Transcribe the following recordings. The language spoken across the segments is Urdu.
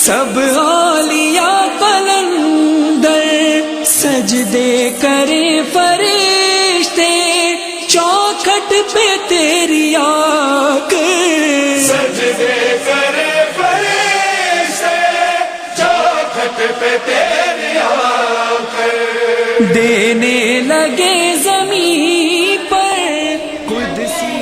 سب اولیاء قلندر سجدے کرے فرشتے چوکھٹ پہ تیری آ کر، سجدے کرے فرشتے چوکھٹ پہ تیری آ کر، دینے لگے زمین پر قدسی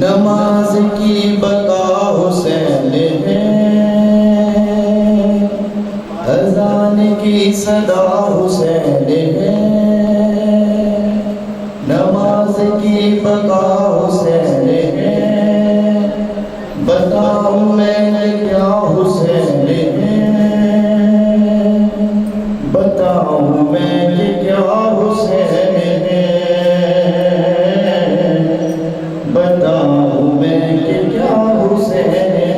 نماز کی بقا حسین ہے، اذان کی صدا حسین ہے، نماز کی بقا حسین ہے، بتاؤں میں کیا حسین ہے، بتاؤں میں کیا حسین ہے، بتاؤں میں کہ کیا حسین ہے،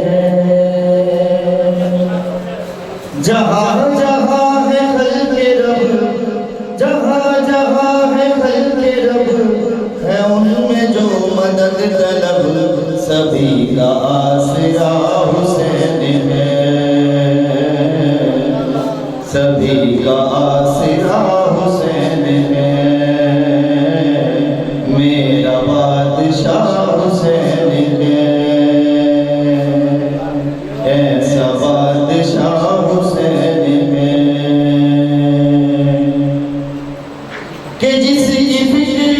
جہاں جہاں ہے خلق رب، جہاں جہاں ہے خلق رب، ہے ان میں جو مدد طلب، سبھی کا آسرا حسین ہے، سبھی کا آسرا حسین ہے، میرا بادشاہ حسین ہے، ایسا بادشاہ حسین ہے کہ جس کی فکر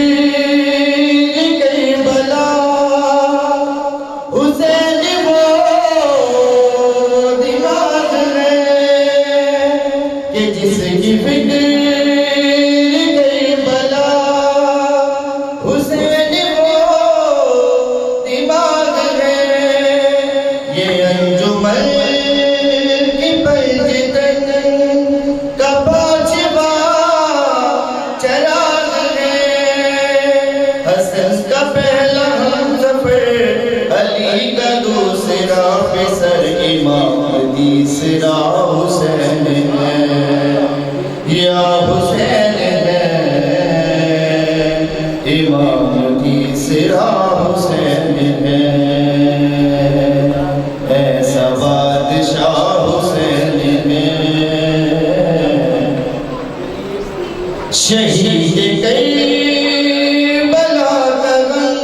کربلا حسین وہ دماغ ہے، کہ جس کی فکر کربلا حسین وہ تیسرا حسین ہے یا حسین ہے امام تیسرا حسین ہے ایسا بادشاہ حسین ہے شہید کربلا کا غم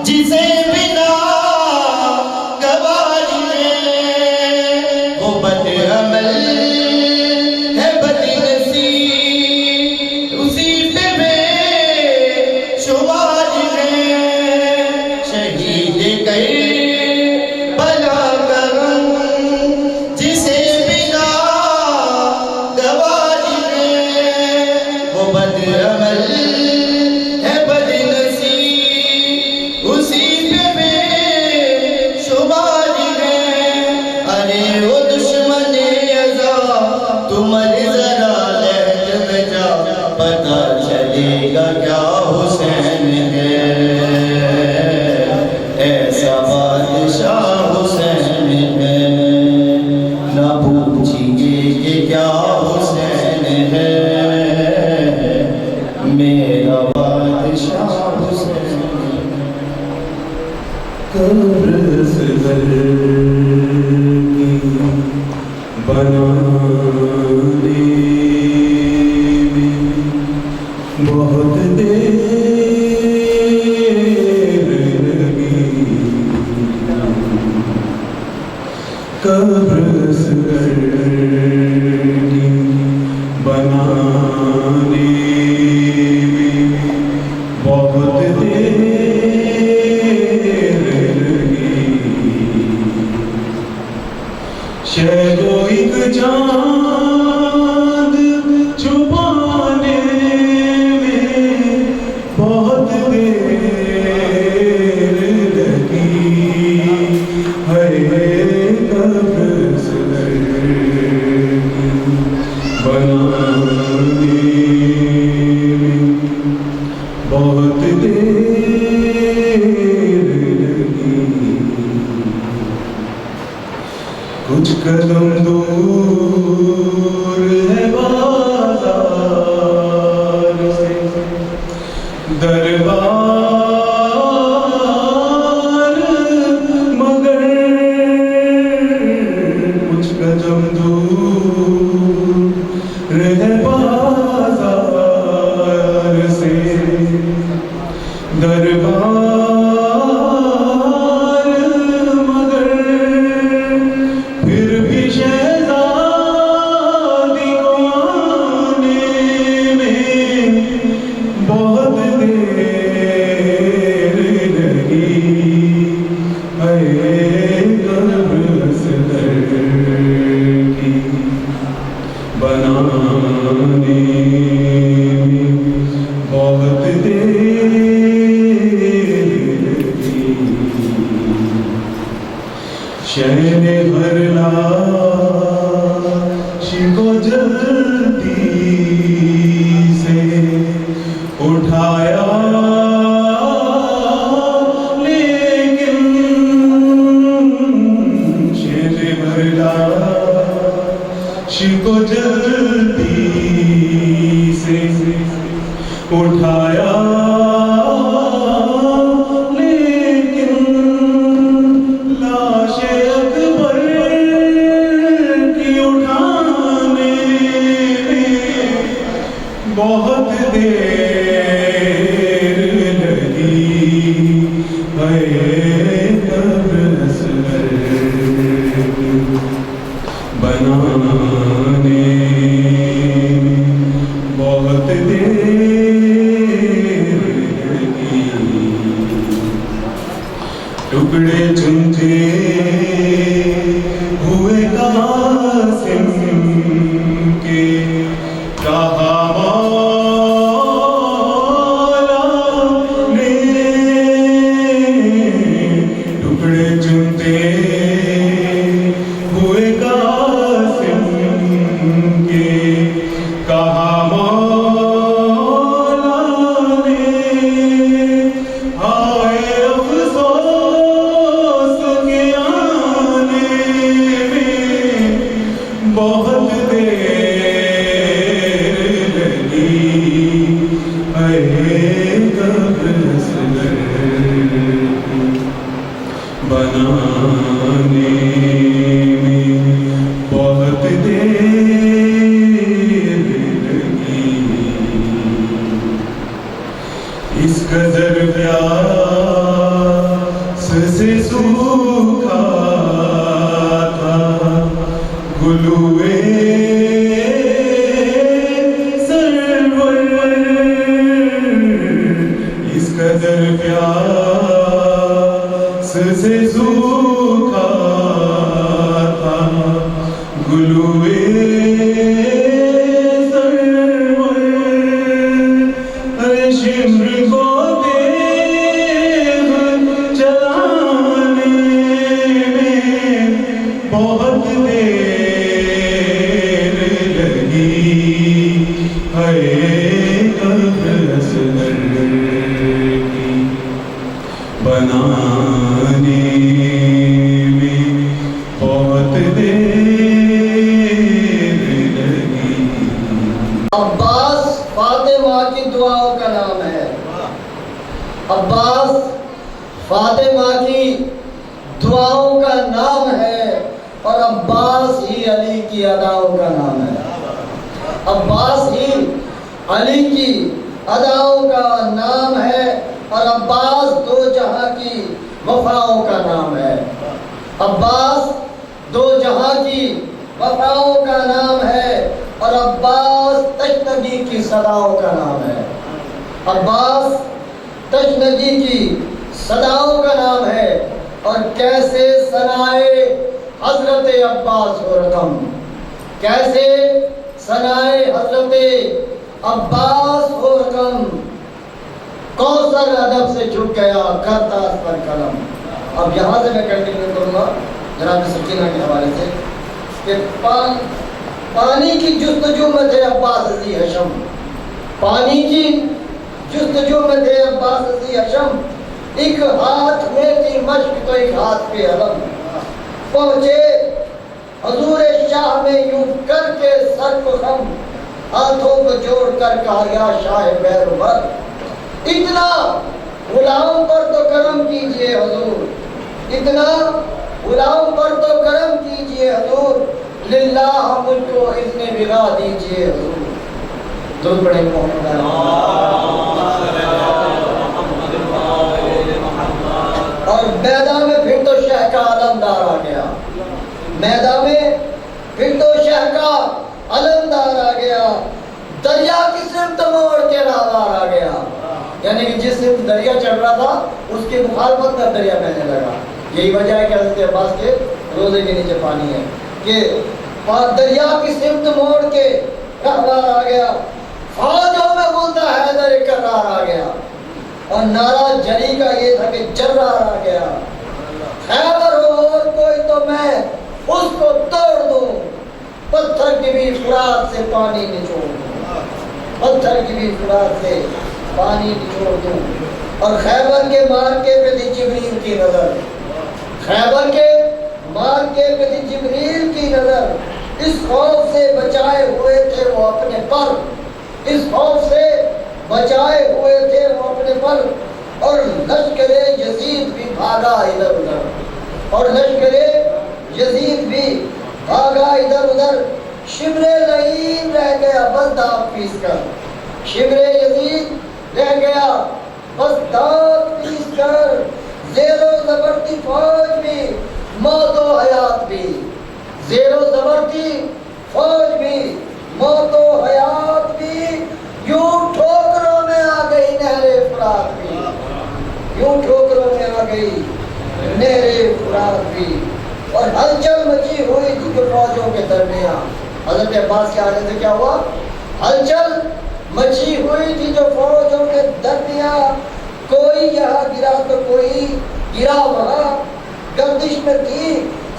جسے بنا گواری ہے وہ بد عمل ہے بد نصیب اسی پہ بے شمار ہے شہید کربلا کا غم جسے بنا گواری ہے وہ بد عمل ہے بد نصیب اسی پہ بے شمار ہے ارے وہ دشمن ازا تم ذرا لہت میں جا پتا چلے گا کیا حسین ہے ایسا بادشاہ حسین ہے نہ پوچھیے کہ کیا حسین ہے میرا بادشاہ حسین قبر صغر کی بنانے میں بہت دیر لگی قبر صغر کی بنانے میں بہت دیر شہد و ایک چاند چھپانے میں بہت دیر لگی ہے قبر صغر کی بنانے میں بہت دیر لگی کچھ قدم دور ہے بازار سے دربار مگر کچھ قدم دور ہے بازار سے دربار مگر پھر بھی شہزادی کو آنے میں بہت دیر لگی ہے قبر صغر کی بنانے میں بہت دیر لگی شہن ہر لاش کو جلدی سے اٹھایا لیکن شہن ہر لاش کو جلدی سے اٹھایا بہت دیر لگی ہے قبر صغر کی بنانے میں بہت دیر لگی ٹکڑے چنتے ہوئے قاسم کے کہا مولا نے ٹکڑے چنتے ہوئے قاسم کے کہا مولا نے ہائے افسوس کے آنے بنانے میں بہت دیر لگی، اس قدر پیاس سے سوکھا تھا گلوے قدر پیاس سے سوکھا تھا گلوے سرور، شمر کو دیکھ چلانے میں بہت دیر لگی، ہے بنانے میں بہت دیر لگی۔ عباس فاطمہ کی دعاؤں کا نام ہے، عباس فاطمہ کی دعاؤں کا نام ہے، اور عباس ہی علی کی اداؤں کا نام ہے، عباس ہی علی کی اداؤں کا نام ہے، اور عباس دو جہاں کی وفاؤں کا نام ہے، عباس دو جہاں کی وفاؤں کا نام ہے، اور عباس تشنگی کی صداؤں کا نام ہے، عباس تشنگی کی صداؤں کا نام ہے۔ اور کیسے ثنائے حضرت عباس و رقم، کیسے ثنائے حضرت عباس و رقم، کوثر ادب سے جھک گیا کرتا اس پر قلم۔ اب یہاں سے میں کنٹینیو کروں گا جناب سکینہ کے حوالے سے کہ پانی کی جستجو میں تھے عباس عزی حشم، پانی کی جستجو میں تھے عباس عزی حشم، ایک ہاتھ میں تھی مشق تو ایک ہاتھ پہ علم، پہنچے حضور شاہ میں یوں کر کے سر کو خم، ہاتھوں کو جوڑ کر کہا یا شاہ بیروبر، اتنا غلام پر تو کرم کیجئے حضور، اتنا غلام پر تو کرم کیجئے حضور، للہ مجھ کو اذن بغا دیجئے حضور۔ درود پڑھیں محمد اور میدان میں پھر تو شہ کا علمدار آ گیا، میدان میں پھر تو شہ کا علمدار آ گیا، دریا کی سمت موڑ کے راہوار آ گیا، یعنی کہ جس سمت دریا چڑھ رہا تھا اس کی مخالفت میں دریا بہنے لگا۔ یہی وجہ ہے کہ حضرت عباس کے روزے کے نیچے پانی ہے کہ دریا کی سمت موڑ کے راہوار آ گیا، فوجوں میں غلطہ حیدر کرار آ گیا، اور نعرہ جری کا یہ تھا کہ جرار آ گیا، خیبر ہو اور کوئی تو میں اس کو توڑ دوں، پتھر کی بھی فرات سے پانی نچوڑ دوں، پتھر کی بھی فرات سے پانی نچوڑ دوں۔ اور خیبر کے مارکے پہ تھی جبریل کی نظر، خیبر کے مارکے پہ تھی جبریل کی نظر، اس خوف سے بچائے ہوئے تھے وہ اپنے پر، اس خوف سے بچائے ہوئے تھے وہ اپنے پر، اور لشکر یزید بھی بھاگا ادھر ادھر، اور لشکر یزید بھی بھاگا ادھر ادھر، شبر لعین رہ گیا بس داغ پیس کر، شبر یزید رہ گیا بس داغ پیس کر، زیر و زبر کی فوج بھی موت و حیات بھی، زیر و زبر کی فوج بھی موت و حیات بھی، یوں ٹھوکروں میں آ گئی نہر فرات بھی، یوں ٹھوکروں میں آ گئی نہر فرات بھی، اور ہلچل مچی ہوئی تھی جو فوجوں کے درمیان۔ حضرت عباس کے آنے سے کیا ہوا؟ ہلچل مچی ہوئی تھی جو فوجوں کے درمیان، کوئی یہاں گرا تو کوئی گرا وہاں، گردش میں تھی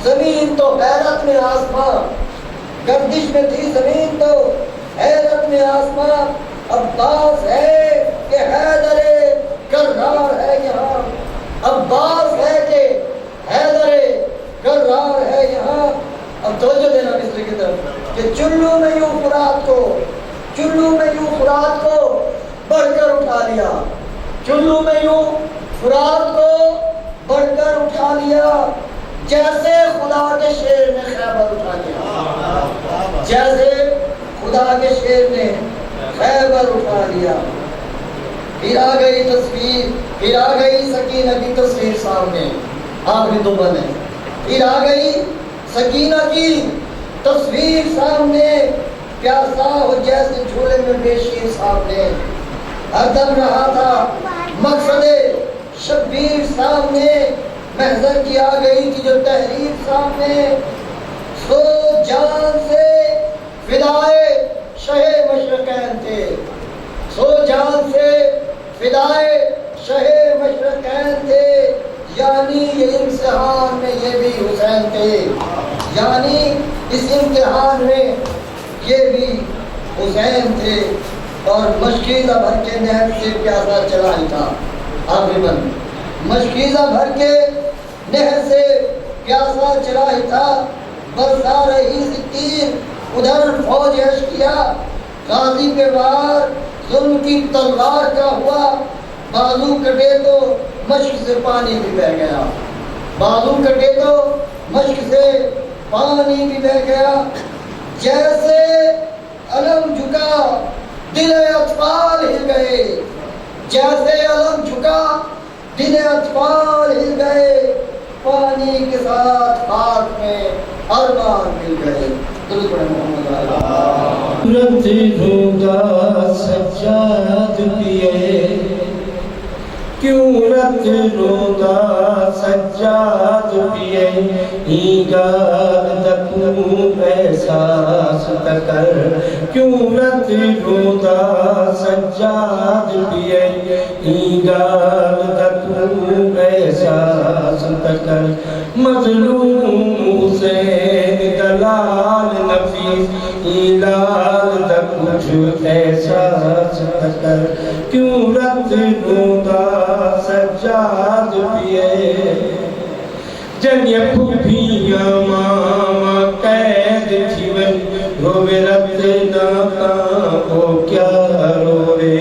زمین تو حیرت میں آسمان، گردش میں تھی زمین تو حیرت میں آسمان، عباس ہے کہ حیدر کرار ہے یہاں، عباس ہے کہ حیدر کرار ہے یہاں۔ اب توجہ دینا مصر کی طرف کہ چلو میں یوں فرات کو، چلو میں یوں فرات کو بڑھ کر اٹھا لیا، چلو میں یوں فرات کو بڑھ کر اٹھا لیا جیسے خدا کے شیر نے خیبر اٹھا لیا، جیسے خدا کے شیر نے خیبر اٹھا لیا۔ پھر آ گئی تصویر، پھر آ گئی سکینہ کی تصویر سامنے، آخری دو بند ہے، پھر آ گئی سکینہ کی تصویر سامنے، پیاسا ہو جیسے جھولے میں بے شیر سامنے، ہر دم رہا تھا مقصد شبیر سامنے، محضر کی آ گئی تھی جو تحریر سامنے، سو جان سے فدائے شہ مشرقین تھے، سو جان سے فدائے شہ مشرقین تھے، یعنی یہ امتحان میں یہ بھی حسین تھے، یعنی اس امتحان میں یہ بھی حسین تھے، اور مشکیزہ بھر کے نہر سے پیاسا چلا ہی تھا، آخری بند، مشکیزہ بھر کے نہر سے پیاسا چلا ہی تھا، برسا رہی سی تیر ادھر فوج اشکیا، غازی پہ وار ظلم کی تلوار کا ہوا، بازو کٹے تو مشک سے پانی بھی بہ گیا، بازو کٹے تو مشک سے پانی بھی بہ گیا، جیسے علم جھکا دل اطفال ہل گئے، جیسے علم جھکا دل اطفال ہل گئے، پانی کے ساتھ خاک میں ارمان مل گئے۔ درود پڑھیں محمد علیہ۔ رت رودا سجاد پیے، کیوں رت رودا سجاد پیے، ہی گال دکوں احساس تکر، کیوں رت رودا سجاد پیے، ہی گال دکوں احساس تکر، مظلوم حسین دلال نفیس، ہی لال دا کچھ احساس تکر، کیوں رت رودا سجاد پیے، جنیا پھوپھیاں ماما قید تھی ون، روے رت ناکا وہ کیا روے،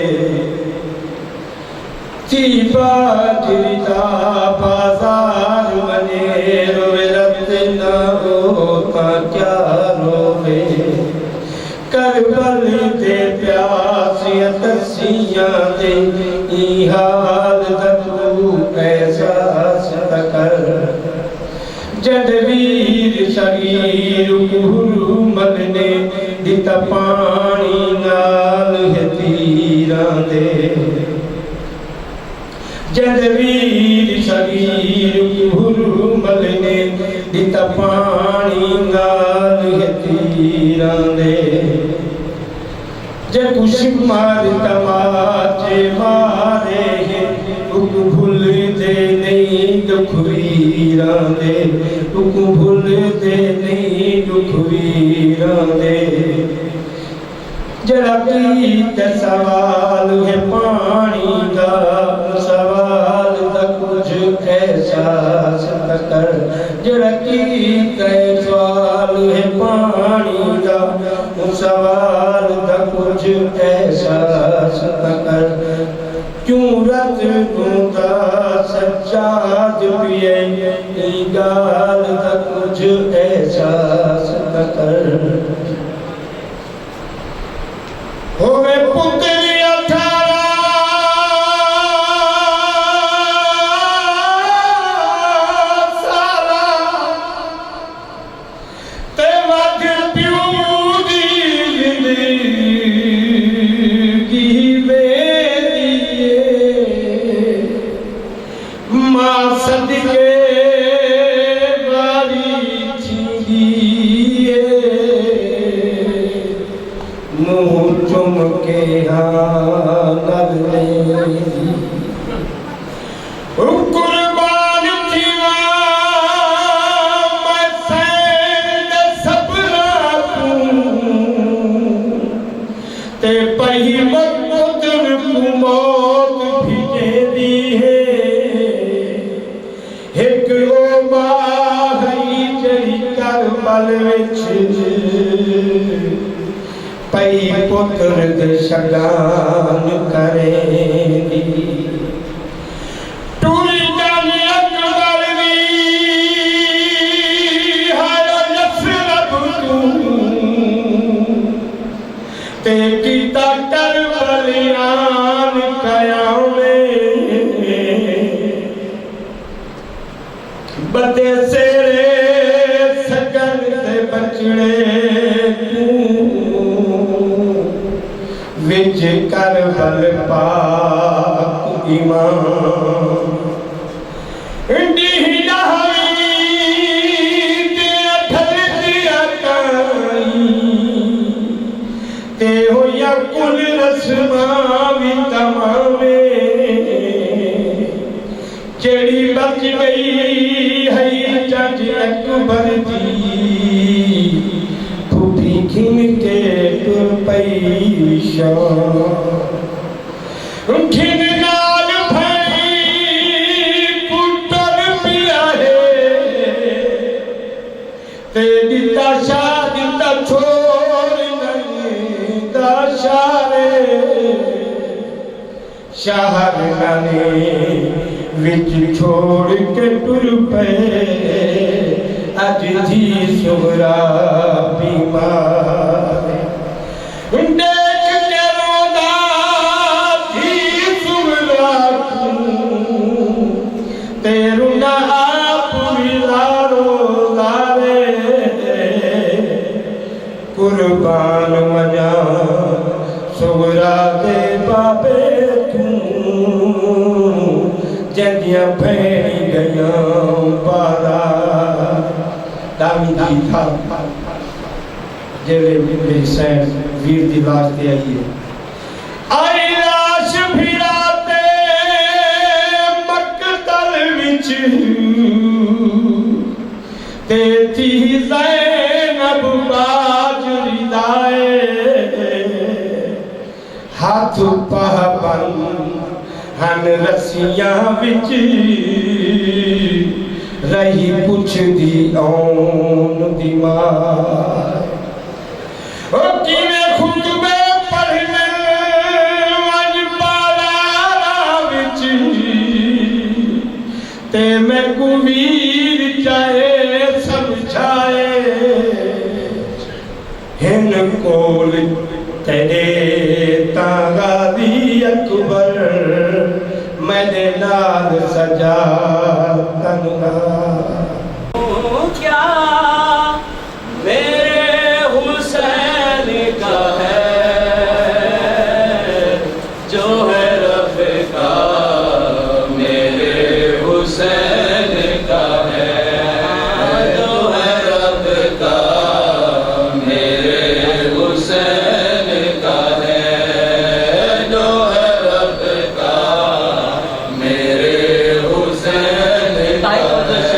تھی باجرتا بازار بنے، روے رت ناکا کیا روے، کربل دے پیاسیاں تسیاں دے، ای حال دکو احساس تکر، جدویر صغیر گھرو ملنے، دیتا پانی نال ہے تیران دے، جدویر صغیر گھرو ملنے، دیتا پانی نال ہے تیران دے، جب کچھ مار تماچے مارے ہیں، رک بھول دے نہیں دکھویران دے، رک بھول دے نہیں دکھویران دے، جڑا کیت سوال ہے پانی دا، سوال دا کچھ احساس تکر، جڑا کیت سوال ہے پانی دا، سوال دا کچھ احساس تکر، کیوں رت رودا سجاد پیے، ای گال دا کچھ احساس تکر، ہوئے پتری 18 سالہ، تے وقت پیو دی زندگی میں دیئے، ماں صدقے باری تھی دیئے، منہ چم کے ہاں نلے دی، قربان تھیوا میں سین صبرہ کوں، تے پہی مقدر کو موت بھیجے دی ہے، ایک او باہی جڑی کربل وچ، پئی پتر دے شگان کریں دی، ٹوری جان اکبر دی بدے سیرے سگن دے بچڑے وچ کربل پاک ایمان ڈیہ لہوی تے اٹھل دیا کائی تے ہویا کل رسماں وی تمامے جڑی بچ گئی ہے جج اکبر دی پھوٹی کھن کے ٹر پئی شام کھن نال بھئی پٹر پیا ہے تے دیتا شاہ دیتا چھوڑ نہیں دا شارے شہر نانے وچ چھوڑ کے ٹر پے اج تھی سغرا بیمار دیکھ کے رودا تھی سغرا تے رونا آپ ویلارو لارے قربان مجا سغرا دے بابے جدیاں پھیڑی گیاں بارا دامی دی تھا جیوے میرے حسین ویر دی لاش تے آئیے آئی لاش پھراتے مقتل وچ تے تھی زینب باجری دائے ہاتھ پہبن ہن رسیاں وچ رہی پوچھ دی اون دی ماں او کیویں خطبے پڑھنے ونج پالا وچ تے میں کو ویر چاہے سمجھائے ہن کول تیرے غازی اکبر میں نال سجا تنہا کیا میرے حسین کا ہے جو ہے رب کا میرے حسین کا ہے جو ہے رب کا میرے حسین کا ہے جو ہے رب کا میرے حسین کا ہے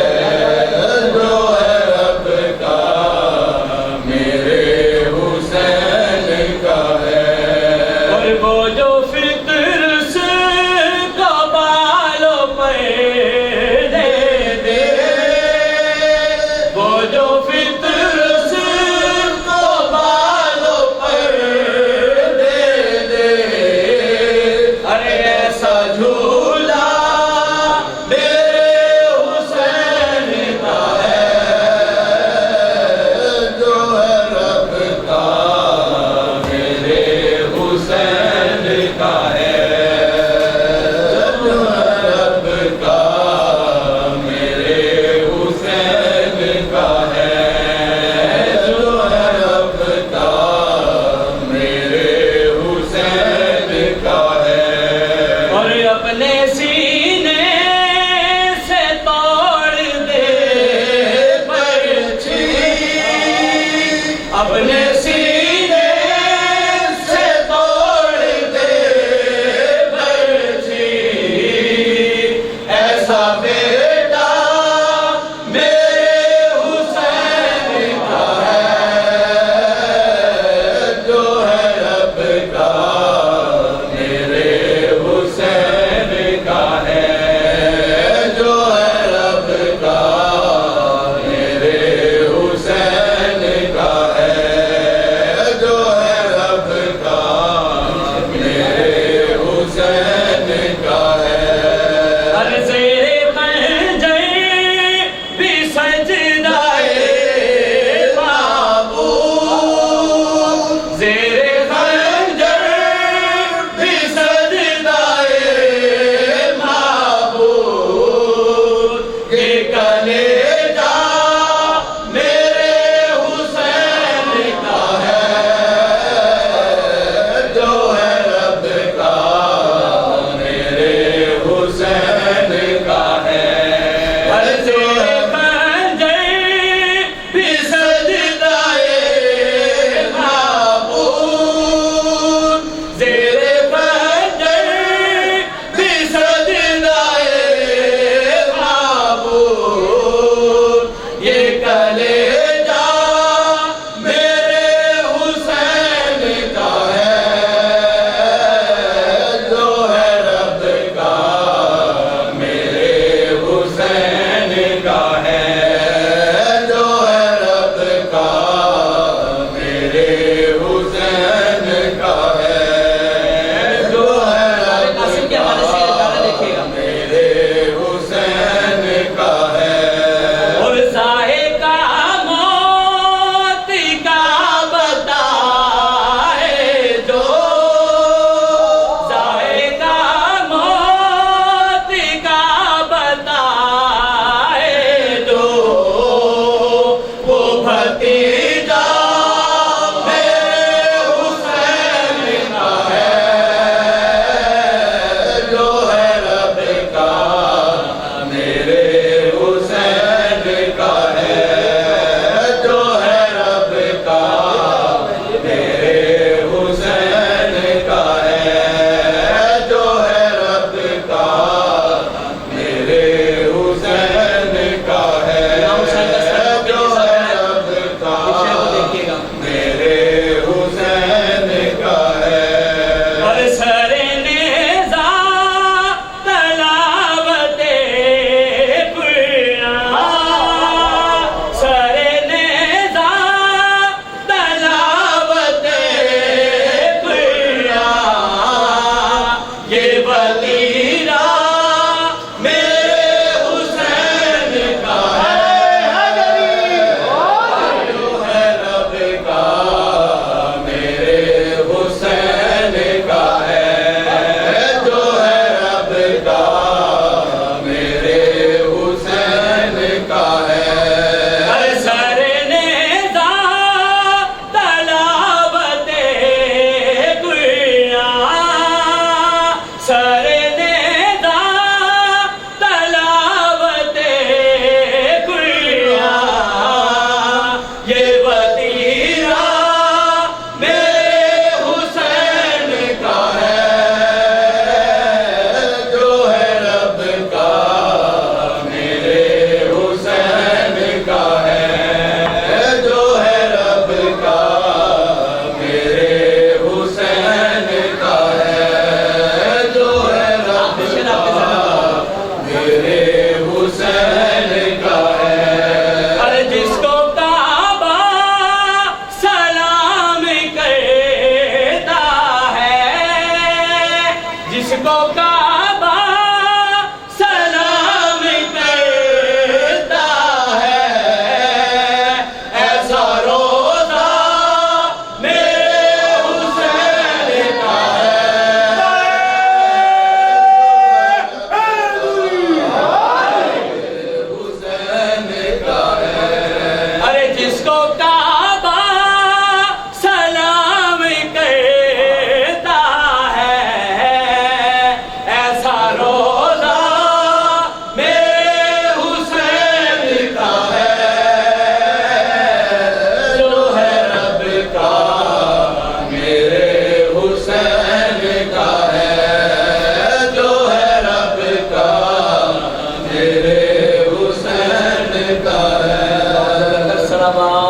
لکھتا ہے سلام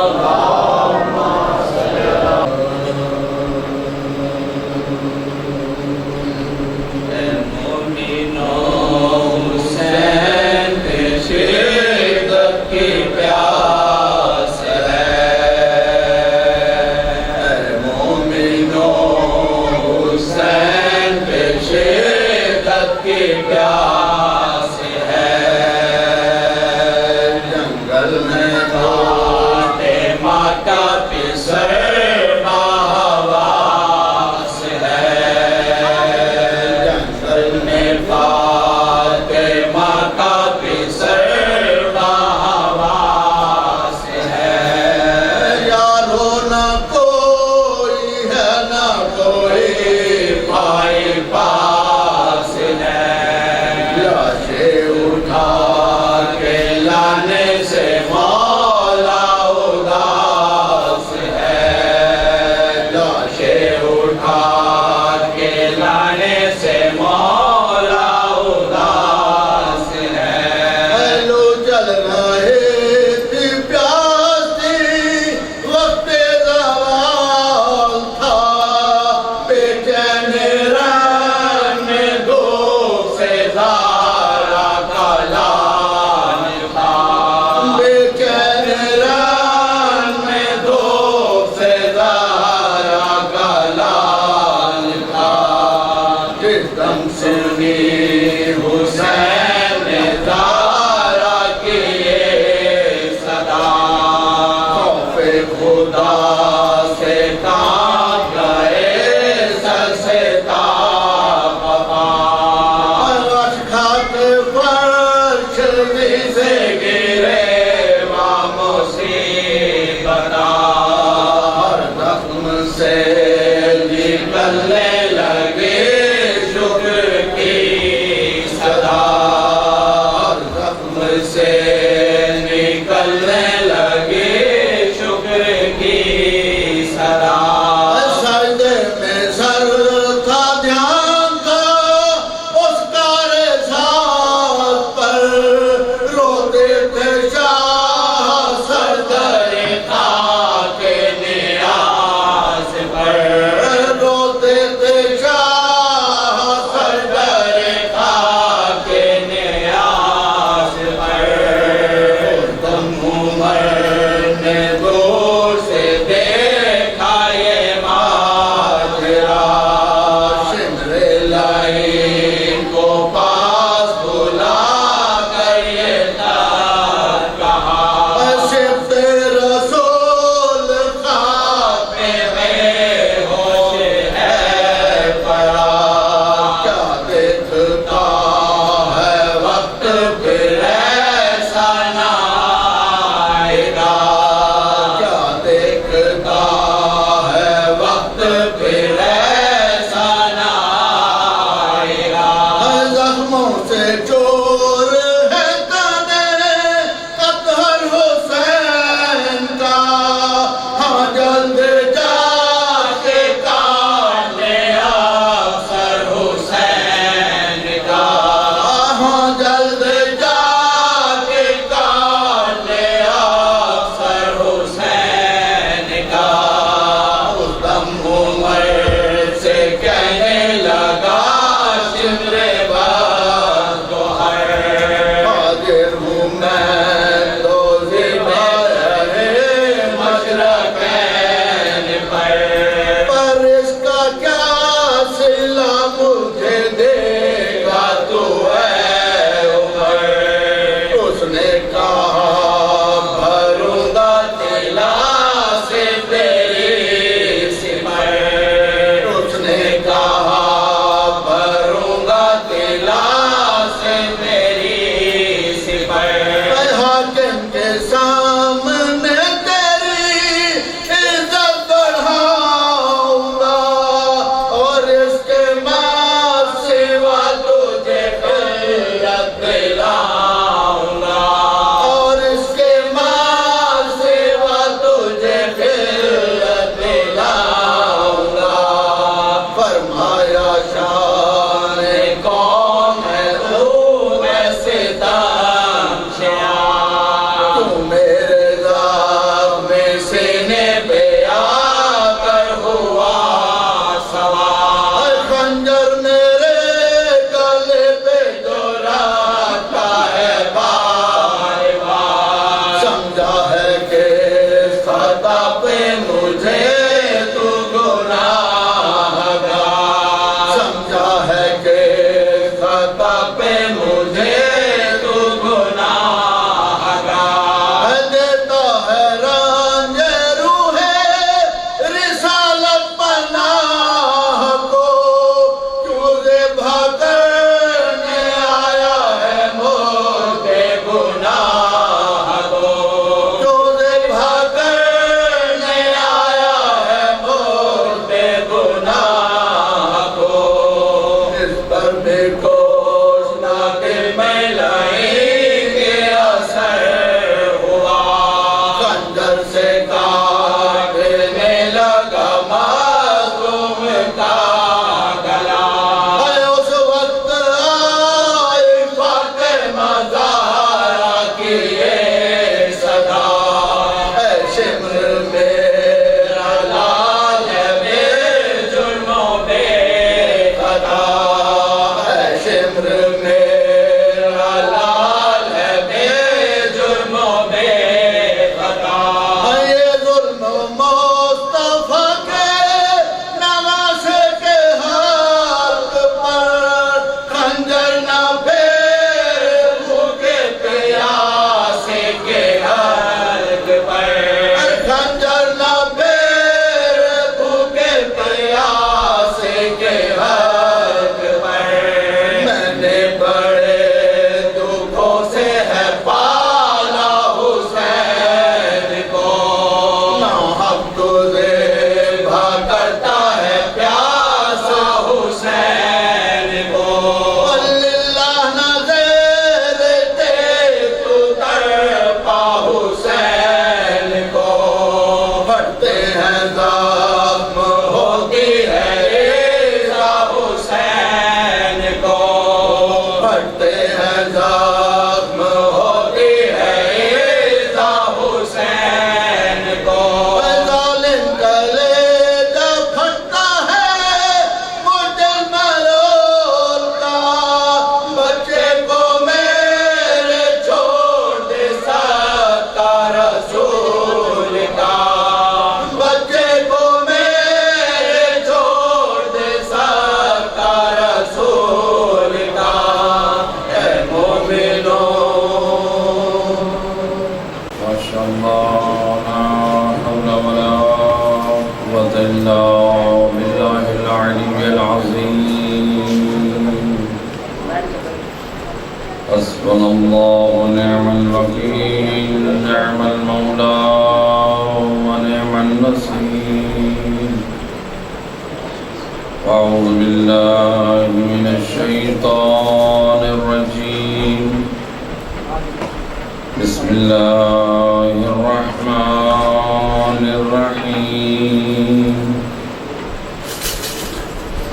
بسم الله الرحمن الرحيم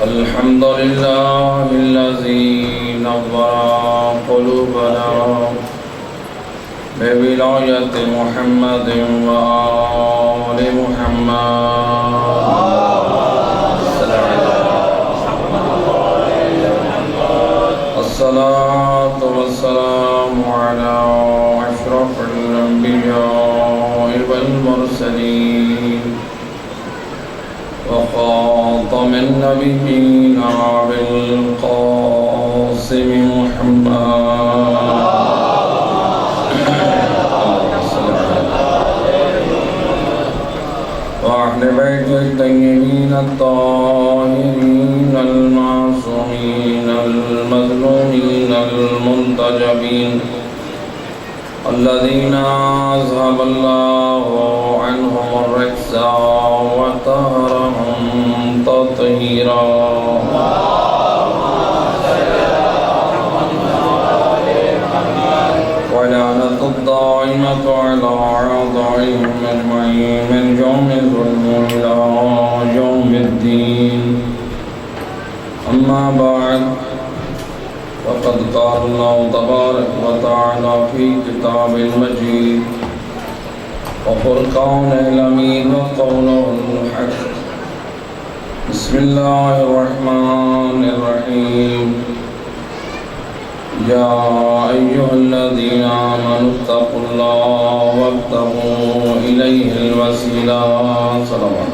الحمد لله الذي نور قلوبنا بولاية محمد وآل محمد الصلاة والسلام على أشرف الأنبياء والمرسلين وخاتم النبيين بالقاسم محمد وأهل بيت الطيبين الطاهرين المعصومين المظلومين المنتجبين الذين أذهب الله عنهم الرجس وطهرهم تطهيرا ولعنة الدائمة على أعدائهم أجمعين من يوم الظلم إلى يوم الدين أما بعد وقد قال الله تبارك وتعالى في كتاب المجيد وفرقان الحميد وقوله الحق بسم الله الرحمن الرحيم يا أيها الذين آمنوا اتقوا الله وابتغوا إليه الوسيلة صلوات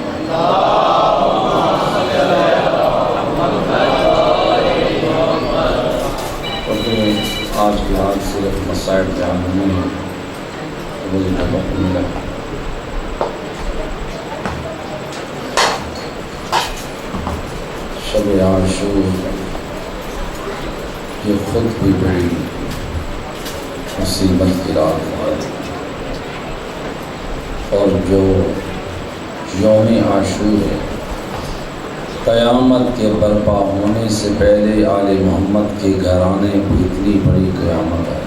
آج کی رات صرف مسائل جان نہیں ہے مجھے وقت ملا شب عاشور یہ خود بھی بڑی مصیبت کی رات ہے اور جو یوم عاشور ہے قیامت کے برپا ہونے سے پہلے آل محمد کے گھرانے کو اتنی بڑی قیامت ہے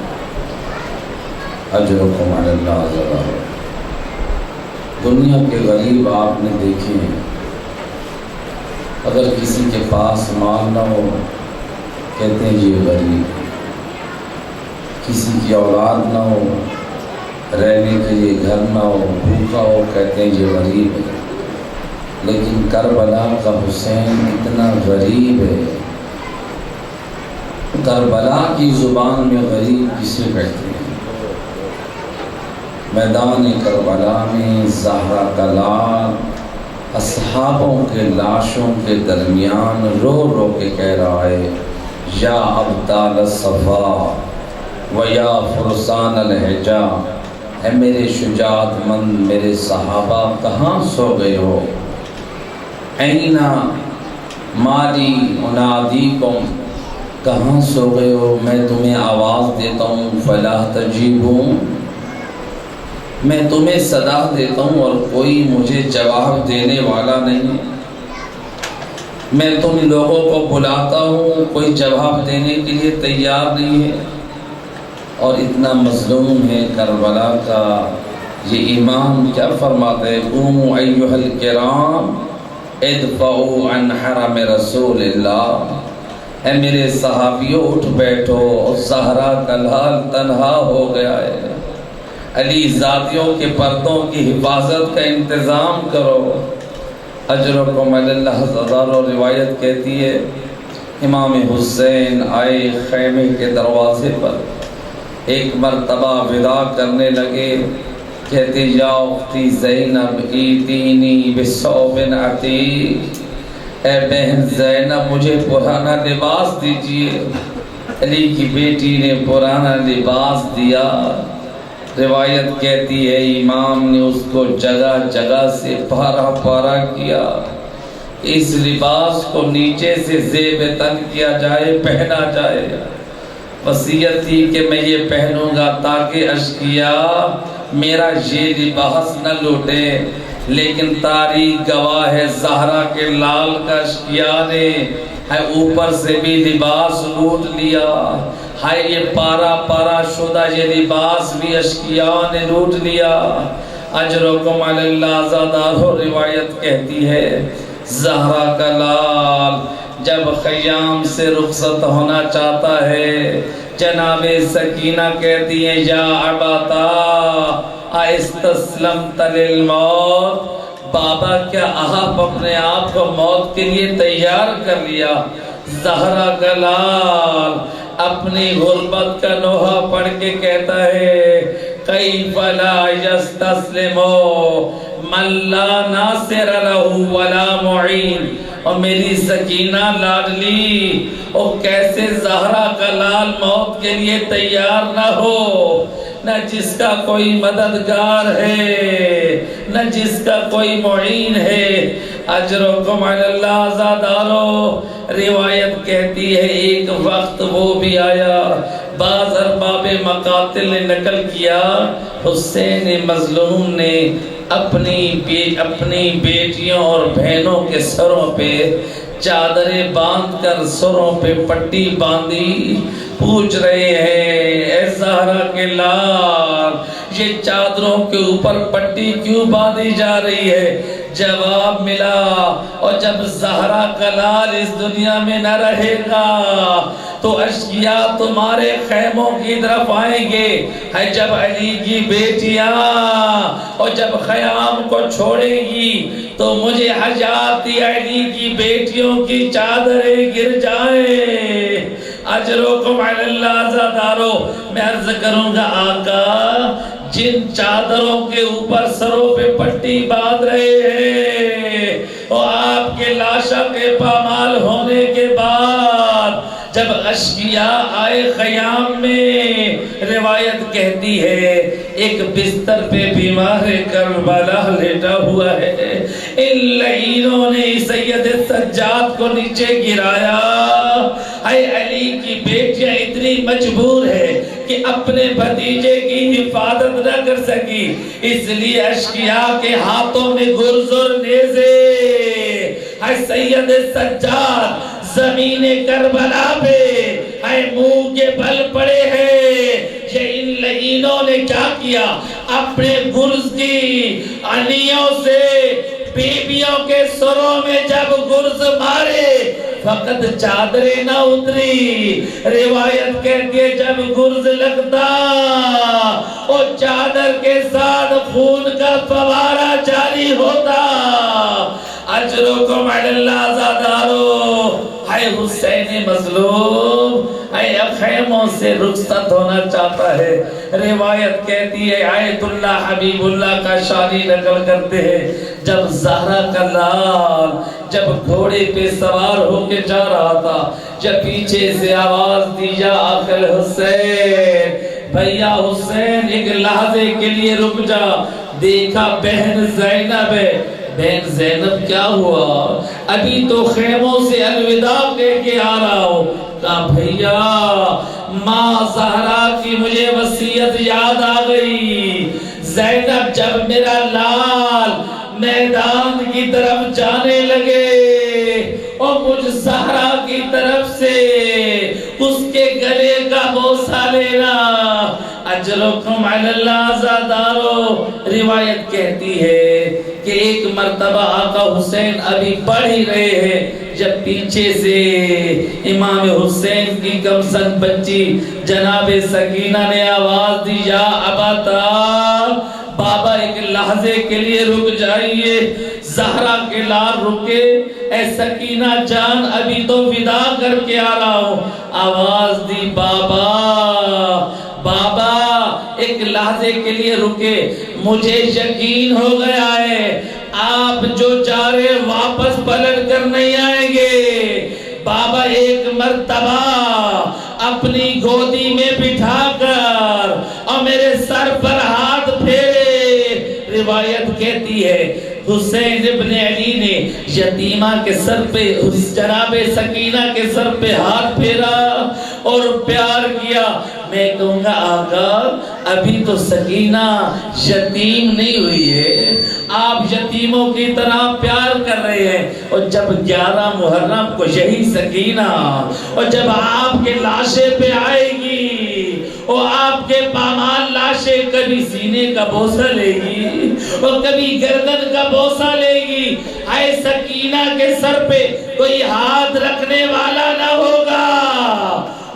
اجرکم علی اللہ ذرا دنیا کے غریب آپ نے دیکھے ہیں اگر کسی کے پاس مال نہ ہو کہتے ہیں یہ غریب ہے کسی کی اولاد نہ ہو رہنے کے لیے گھر نہ ہو بھوکا ہو کہتے ہیں یہ غریب ہے لیکن کربلا کا حسین اتنا غریب ہے کربلا کی زبان میں غریب کسے کہتے ہیں میدان کربلا میں زہرا کا لال اصحابوں کے لاشوں کے درمیان رو رو کے کہہ رہا ہے یا ابدال الصفا و یا فرسان الحجا اے میرے شجاعت مند میرے صحابہ کہاں سو گئے ہو اینا مالی انادیکم کہاں سو گئے ہو میں تمہیں آواز دیتا ہوں فلا تجیبوں میں تمہیں صدا دیتا ہوں اور کوئی مجھے جواب دینے والا نہیں میں تم لوگوں کو بلاتا ہوں کوئی جواب دینے کے لیے تیار نہیں ہے اور اتنا مظلوم ہے کربلا کا یہ امام کیا فرماتے ہیں قوموا ایھا الکرام ادفعوا عن حرم رسول اللہ اے میرے صحابیوں اٹھ بیٹھو زہرا کا لال تنہا ہو گیا ہے علی ذاتیوں کے پردوں کی حفاظت کا انتظام کرو اجرکم علی اللہ ہزاروں روایت کہتی ہے امام حسین آئے خیمے کے دروازے پر ایک مرتبہ ودا کرنے لگے کہتے یا اختی زینب ایتینی بثوب عتیق اے بہن زینب مجھے پرانا لباس دیجئے علی کی بیٹی نے پرانا لباس دیا روایت کہتی ہے امام نے اس کو جگہ جگہ سے پارا پارا کیا اس لباس کو نیچے سے زیب تن کیا جائے پہنا جائے وصیت تھی کہ میں یہ پہنوں گا تاکہ اشقیاء میرا یہ لباس نہ لوٹے لیکن تاریخ گواہ ہے زہرا کے لال کا اشقیاء نے اوپر سے بھی لباس لوٹ لیا ہائے یہ پارا پارا شدہ یہ لباس بھی اشقیاء نے لوٹ لیا۔ اجرکم علی اللہ زادارو روایت کہتی ہے زہرا کا لال جب خیام سے رخصت ہونا چاہتا ہے، جناب سکینہ کہتی ہے یا عباتا استسلمت للموت، بابا کیا آپ اپنے آپ کو موت کے لیے تیار کر لیا؟ زہرا کا لال اپنی غربت کا نوحہ پڑھ کے کہتا ہے کیف لا یستسلم من لا ناصر له ولا معین۔ اور میری سکینہ لاڈلی اور کیسے زہرا کا لال موت کے لیے تیار نہ ہو، نہ جس کا کوئی مددگار ہے نہ جس کا کوئی معین ہے۔ اجرکم علی اللہ زادارو روایت کہتی ہے ایک وقت وہ بھی آیا، بعض ارباب مقاتل نے نقل کیا حسین مظلوم نے اپنی بیٹیوں اور بہنوں کے سروں پہ چادریں باندھ کر سروں پہ پٹی باندھی، پوچھ رہے ہیں اے زہرا کے لال یہ چادروں کے اوپر پٹی کیوں باندھی جا رہی ہے؟ جواب ملا اور جب زہرا کا لال اس دنیا میں نہ رہے گا تو اشقیاء تمہارے خیموں کی طرف آئیں گے، ہے جب علی کی بیٹیاں اور جب خیام کو چھوڑے گی تو مجھے حجاتی علی کی بیٹیوں کی چادریں گر جائیں۔ اجرکم علی اللہ زادارو میں عرض کروں گا آقا جن چادروں کے اوپر سروں پہ پٹی باندھ رہے ہیں اور آپ کے لاشا کے پامال ہونے کے بعد جب اشقیاء آئے خیام میں، روایت کہتی ہے ایک بستر پہ بیمار کربلا لیٹا ہوا ہے، ان لعینوں نے سید سجاد کو نیچے گرایا۔ اے علی کی بیٹیاں اتنی مجبور ہے کہ اپنے بھتیجے کی حفاظت نہ کر سکی، اس لیے اشقیاء کے ہاتھوں میں گرز اور نیزے، اے سید سجاد زمین کربلا پہ اے منہ کے بل پڑے ہیں۔ یہ ان لعینوں نے کیا کیا؟ اپنے گرز کی انیوں سے بیبیوں کے سروں میں جب گرز مارے فقط چادریں نہ اتری، روایت کہتی ہے جب گرز لگتا اور چادر کے ساتھ خون کا فوارہ جاری ہوتا۔ اجرکم علی اللہ زادارو اے حسین مظلوم اے خیموں سے رخصت ہونا چاہتا ہے، روایت کہتی ہے آیت اللہ حبیب اللہ کا شانی نقل کرتے ہیں جب زہرا کا لال جب گھوڑے پہ سوار ہو کے جا رہا تھا، جب پیچھے سے آواز دی یا آقل حسین، بھیا حسین ایک لحظے کے لیے رک جا، دیکھا بہن زینب ہے۔ بہن زینب کیا ہوا؟ ابھی تو خیموں سے الوداع کہہ کے آ رہا ہوں۔ کہا بھیا ماں زہرا کی مجھے وصیت یاد آ گئی، زینب جب میرا لال میدان کی طرف جانے لگے اور مجھ زہرا کی طرف سے اس کے گلے کا بوسہ لینا۔ اجرکم علی اللہ زادارو روایت کہتی ہے کہ ایک مرتبہ آقا حسین ابھی پڑھ ہی رہے ہیں جب پیچھے سے امام حسین کی کمسن بچی جناب سکینہ نے آواز دی یا اباتا، بابا ایک لحظے کے لیے رک جائیے۔ زہرا کے لال رکے، اے سکینہ جان ابھی تو ودا کر کے آ رہا ہوں۔ آواز دی بابا بابا ایک لحظے کے لیے رکے، مجھے یقین ہو گیا ہے آپ جو جا رہے واپس پلٹ کر نہیں آئیں گے۔ بابا ایک مرتبہ اپنی گودی میں بٹھا کر اور میرے سر پر ہاتھ پھیرے۔ روایت کہتی ہے حسین ابن علی نے یتیمہ کے سر پہ جناب سکینہ کے سر پہ ہاتھ پھیرا اور پیار کیا۔ میں کہوں گا آقا ابھی تو سکینہ یتیم نہیں ہوئی ہے، آپ یتیموں کی طرح پیار کر رہے ہیں، اور جب 11 محرم کو یہی سکینہ اور جب آپ کے لاشے پہ آئے گی اور آپ کے پامال لاشیں کبھی سینے کا بوسہ لے گی اور کبھی گردن کا بوسہ لے گی. اے سکینہ کے سر پہ کوئی ہاتھ رکھنے والا نہ ہوگا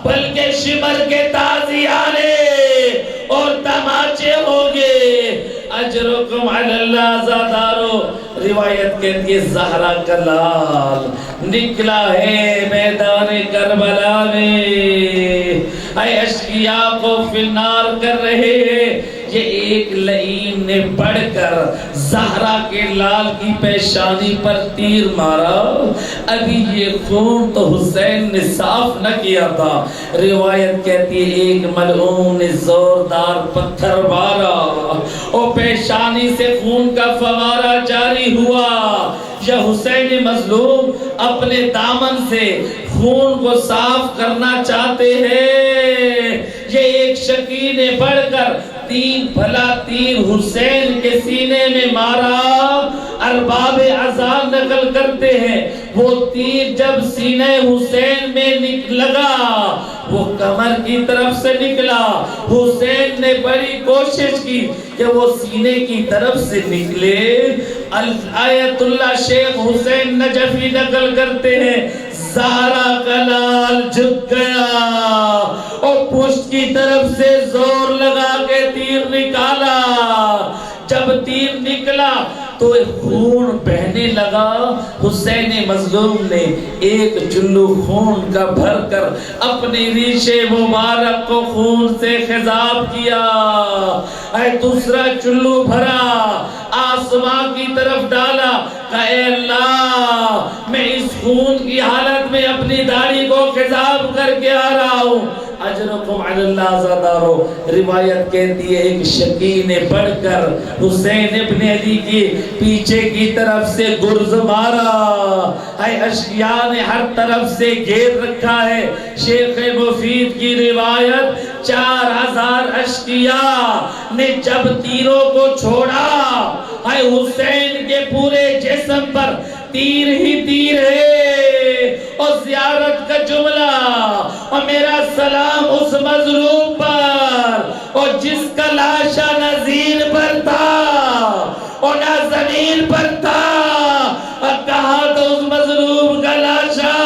بلکہ شمر کے تازیانے اور تماچے ہوگے. اجرکم علی اللہ زادارو. روایت کہتی ہے زہرا کا لال نکلا ہے میدان کربلا میں. اے اشقیاء کو فی النار کر رہے ہیں. یہ ایک لعین نے بڑھ کر زہرا کے لال کی پیشانی پر تیر مارا. ابھی یہ خون تو حسین نے صاف نہ کیا تھا. روایت کہتی ہے ایک ملعون نے زوردار پتھر مارا اور پیشانی سے خون کا فوارہ جاری ہوا. یا حسین مظلوم اپنے دامن سے خون کو صاف کرنا چاہتے ہیں. یہ ایک شقی نے بڑھ کر تین بھلا تیر حسین کے سینے میں مارا. ارباب اذان نقل کرتے ہیں وہ تیر جب سینہ حسین میں لگا وہ کمر کی طرف سے نکلا. حسین نے بڑی کوشش کی کہ وہ سینے کی طرف سے نکلے. آیت اللہ شیخ حسین نجفی نقل کرتے ہیں زہرا کا لال جھک گیا اور پشت کی طرف سے زور لگا کے تیر نکالا. جب تیر نکلا تو خون بہنے لگا. حسین مظلوم نے ایک چلو خون کا بھر کر اپنی ریشے مبارک کو خون سے خضاب کیا. اے دوسرا چلو بھرا آسمان کی طرف ڈالا کہ اے اللہ میں اس خون کی حالت میں اپنی داڑھی کو خضاب کر کے آ رہا ہوں. اجرکم علی اللہ زادارو. روایت کہتی ہے ایک شقی نے بڑھ کر حسین ابن علی کی پیچھے کی طرف سے گرز مارا. اے اشقیاء نے ہر طرف سے گھیر رکھا ہے. شیخ مفید کی روایت 4000 اشقیاء نے جب تیروں کو چھوڑا اے حسین کے پورے جسم پر تیر ہی تیر ہے. اور زیارت کا جملہ اور میرا سلام اس مظلوم پر اور جس کا لاشا نہ زین پر تھا اور نہ زمین پر تھا. اور کہا تو اس مظلوم کا لاشا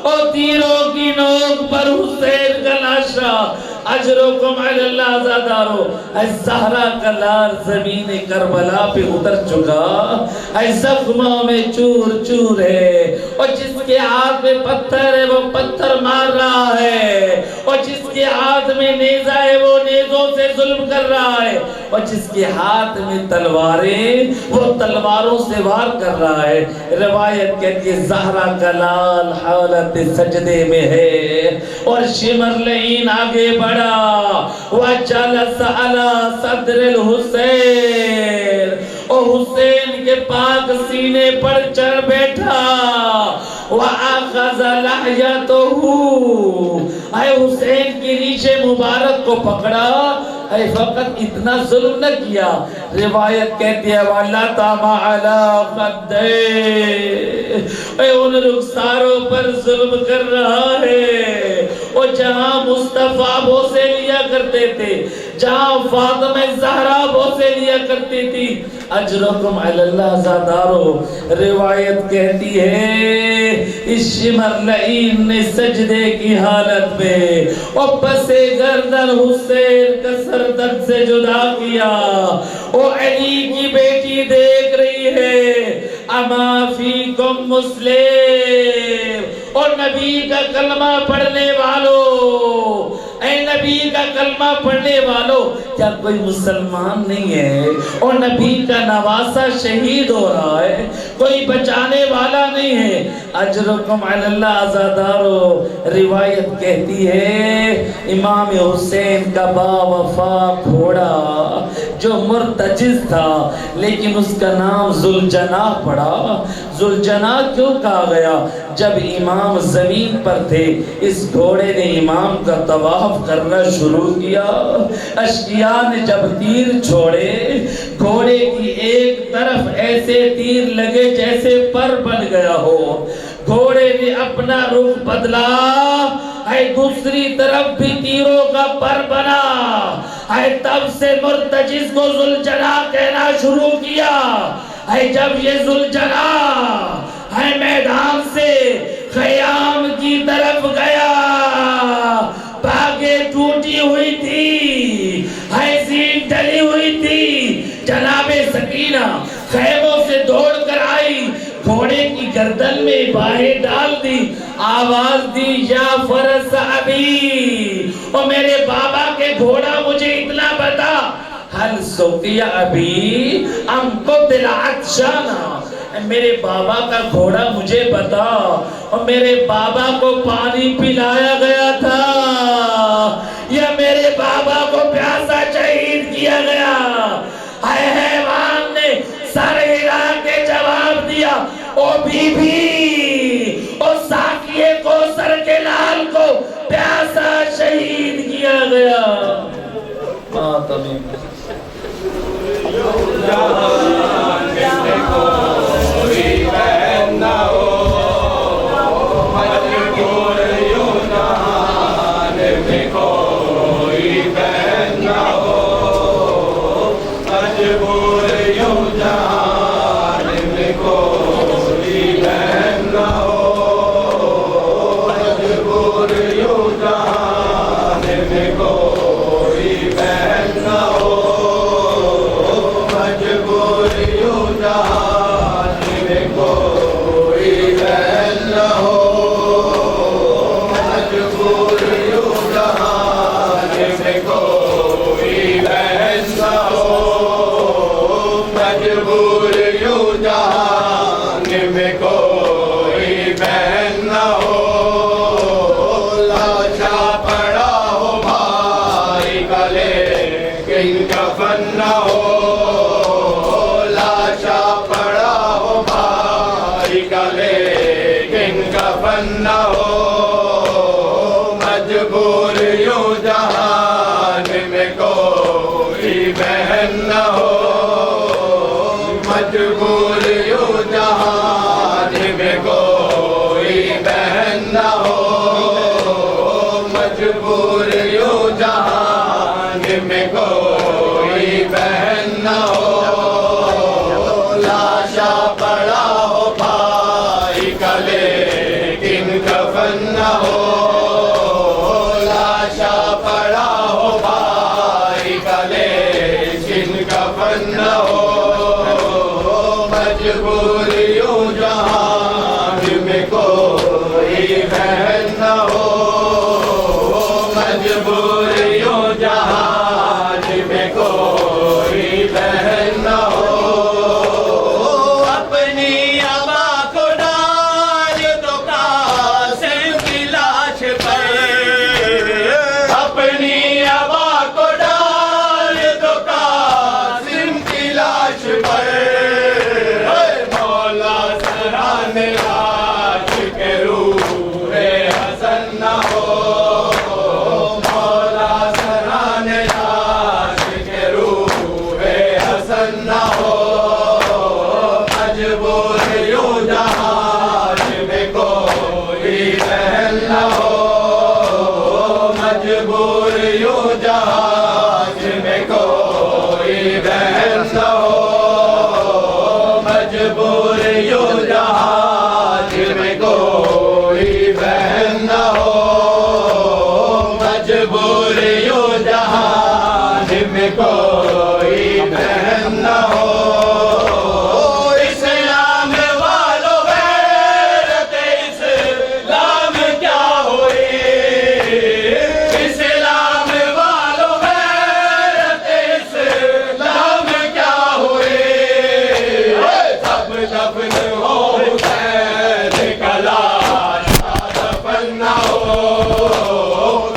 اور تیروں کی نوک پر حسین کا لاشا. اجرکم علی اللہ زادارو. اے زہرا کا لال زمین کربلا پہ اتر چکا. اے زخموں میں چور چور ہے اور جس کے ہاتھ میں پتھر ہے وہ پتھر مار رہا ہے اور جس کے ہاتھ میں نیزہ ہے وہ نیزوں سے ظلم کر رہا ہے اور جس کے ہاتھ میں تلواریں وہ تلواروں سے وار کر رہا ہے. روایت کہتی ہے زہرا کا لال حالت سجدے میں ہے اور شمر لعین آگے بڑھا. وَجَلَسَ عَلَى صَدْرِ الْحُسَيْنِ اور حسین کے پاک سینے پر چڑھ بیٹھا. وَأَخَذَ لَحْيَتَهُ اے حسین کی ریشے مبارک کو پکڑا. اے فقط اتنا ظلم نہ کیا. روایت کہتی ہے وَلَطَمَ عَلَى خَدَّيْهِ اے ان رخساروں پر ظلم کر رہا ہے. اور جہاں مصطفیٰ بوسے لیا کرتے تھے جہاں فاطمہ زہرا بوسے لیا کرتی تھی. اجرکم علی اللہ زادارو. روایت کہتی ہے اس شمر لعین نے سجدے کی حالت میں اور پسے گردن حسین کا سر درد سے جدا کیا. اور علی کی بیٹی دیکھ رہی ہے اما فیکم مسلم اور نبی کا کلمہ پڑھنے والوں اے نبی کا کلمہ پڑھنے والوں کیا کوئی مسلمان نہیں ہے اور نبی کا نواسا شہید ہو رہا ہے کوئی بچانے والا نہیں ہے. اجرکم علی اللہ آزادارو. روایت کہتی ہے امام حسین کا با وفا گھوڑا جو مرتجز تھا لیکن اس کا نام ذوالجناح پڑا. ذوالجناح کیوں کہا گیا؟ جب امام زمین پر تھے اس گھوڑے نے امام کا طواف کرنا شروع کیا. اشقیاء نے جب تیر چھوڑے گھوڑے کی ایک طرف ایسے تیر لگے جیسے پر بن گیا ہو. گھوڑے نے اپنا رخ بدلا ہے دوسری طرف بھی تیروں کا پر بنا ہے، تب سے مرتجز کو ذوالجناح کہنا شروع کیا ہے۔ جب یہ ذوالجناح ہے میدان سے خیام کی طرف گیا، باغیں ٹوٹی ہوئی تھی، ہے زین ڈلی ہوئی تھی، جناب سکینہ خیموں سے دوڑ کر آئی، گھوڑے کی گردن میں باہیں ڈال دی، آواز دی یا فرس ابھی، اور میرے بابا کے گھوڑا مجھے اتنا بتا، حل سوکیا ابھی ام قتل عطشانا، میرے بابا کا گھوڑا مجھے بتا، اور میرے بابا کو پانی پلایا گیا تھا یا میرے بابا کو پیاسا شہید کیا گیا؟ حیوان نے سر ہلا کے جواب دیا، او بی بی، او ساقیے کو سر کے لال کو پیاسا شہید کیا گیا۔ ماتمی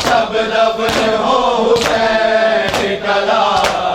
سب دفن ہو حسین کا لاش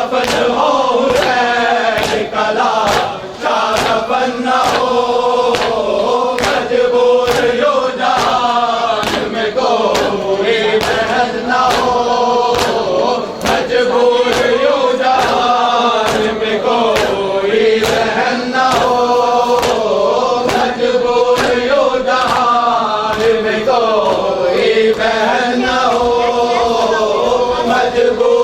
کفن ہو حسین کا لاچا کفن نہ ہو مجبور یوں جہان میں کوئی بہن نہ ہو مجبور یوں جہان میں کوئی بہن نہ ہو مجبور یوں جہان میں کوئی بہن نہ ہو مجبور